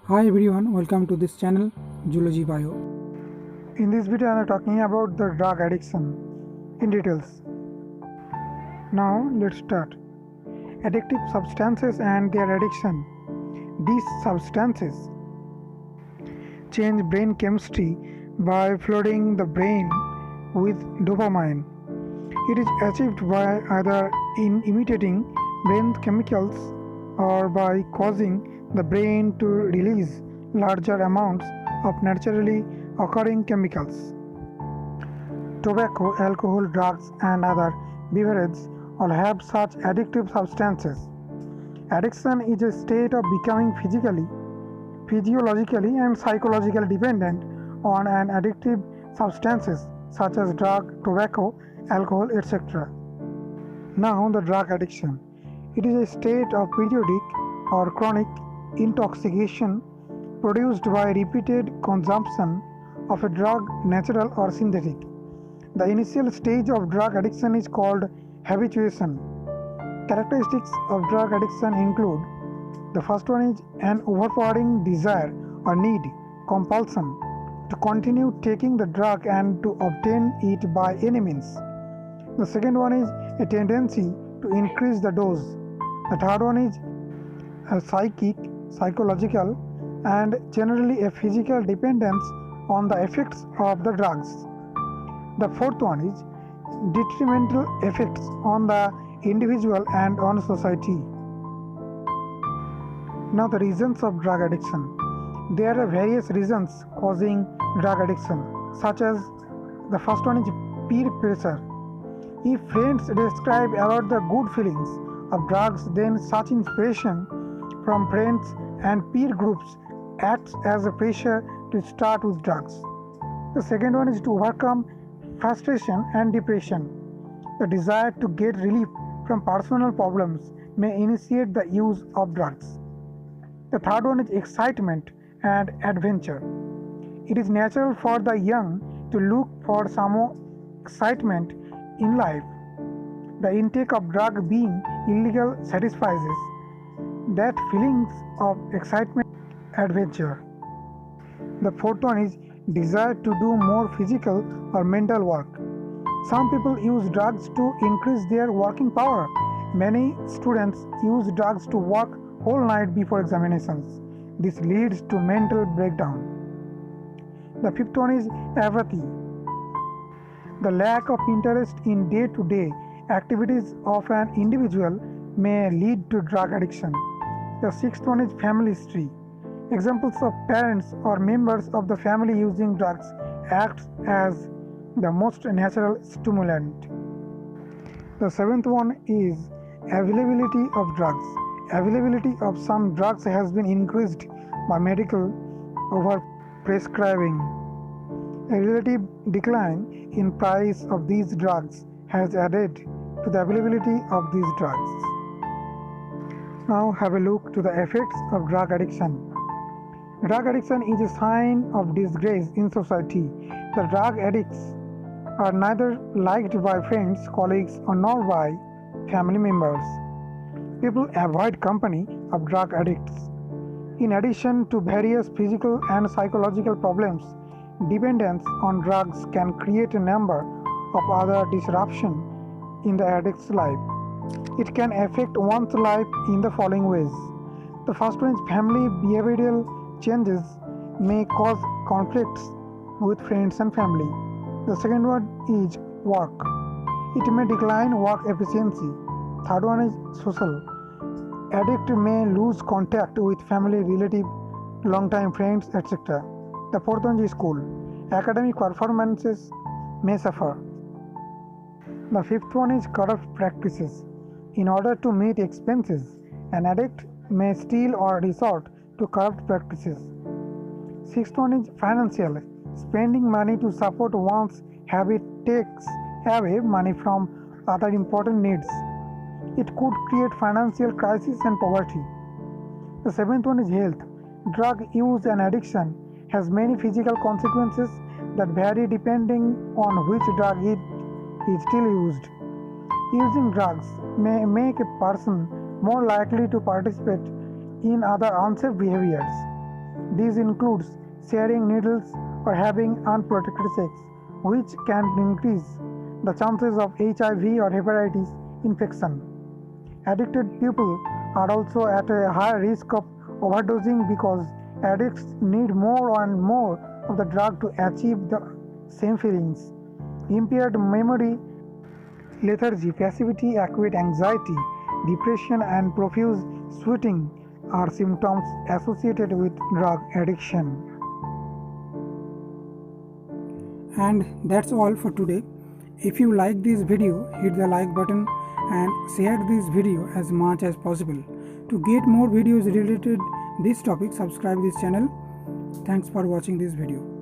Hi everyone, welcome to this channel Zoology Bio. In this video, I am talking about the drug addiction in details. Now, let's start. Addictive substances and their addiction. These substances change brain chemistry by flooding the brain with dopamine. It is achieved by either in imitating brain chemicals or by causing the brain to release larger amounts of naturally occurring chemicals. Tobacco, alcohol, drugs, and other beverages all have such addictive substances. Addiction is a state of becoming physiologically, and psychologically dependent on an addictive substances such as drug, tobacco, alcohol, etc. Now, the drug addiction. It is a state of periodic or chronic intoxication produced by repeated consumption of a drug, natural or synthetic. The initial stage of drug addiction is called habituation. Characteristics of drug addiction include: the first one is an overpowering desire or need, compulsion, to continue taking the drug and to obtain it by any means. The second one is a tendency to increase the dose. The third one is a psychological, and generally a physical dependence on the effects of the drugs. The fourth one is detrimental effects on the individual and on society. Now, the reasons of drug addiction. There are various reasons causing drug addiction, such as the first one is peer pressure. If friends describe about the good feelings of drugs, then such inspiration from friends and peer groups acts as a pressure to start with drugs. The second one is to overcome frustration and depression. The desire to get relief from personal problems may initiate the use of drugs. The third one is excitement and adventure. It is natural for the young to look for some excitement in life. The intake of drug being illegal satisfies that feelings of excitement and adventure. The fourth one is desire to do more physical or mental work. Some people use drugs to increase their working power. Many students use drugs to work whole night before examinations. This leads to mental breakdown. The fifth one is apathy. The lack of interest in day-to-day activities of an individual may lead to drug addiction. The sixth one is family history. Examples of parents or members of the family using drugs act as the most natural stimulant. The seventh one is availability of drugs. Availability of some drugs has been increased by medical overprescribing. A relative decline in price of these drugs has added to the availability of these drugs. Now have a look to the effects of drug addiction. Drug addiction is a sign of disgrace in society. The drug addicts are neither liked by friends, colleagues, or nor by family members. People avoid company of drug addicts. In addition to various physical and psychological problems, dependence on drugs can create a number of other disruptions in the addict's life. It can affect one's life in the following ways. The first one is family behavioral changes may cause conflicts with friends and family. The second one is work. It may decline work efficiency. Third one is social. Addict may lose contact with family, relative, long-time friends, etc. The fourth one is school. Academic performances may suffer. The fifth one is corrupt practices. In order to meet expenses, an addict may steal or resort to corrupt practices. Sixth one is financial. Spending money to support one's habit takes away money from other important needs. It could create financial crisis and poverty. The seventh one is health. Drug use and addiction has many physical consequences that vary depending on which drug it is still used. Using drugs may make a person more likely to participate in other unsafe behaviors. These includes sharing needles or having unprotected sex, which can increase the chances of HIV or hepatitis infection. Addicted people are also at a higher risk of overdosing because addicts need more and more of the drug to achieve the same feelings. Impaired memory, lethargy, passivity, acute anxiety, depression, and profuse sweating are symptoms associated with drug addiction. And that's all for today. If you like this video, hit the like button and share this video as much as possible. To get more videos related this topic, subscribe this channel. Thanks for watching this video.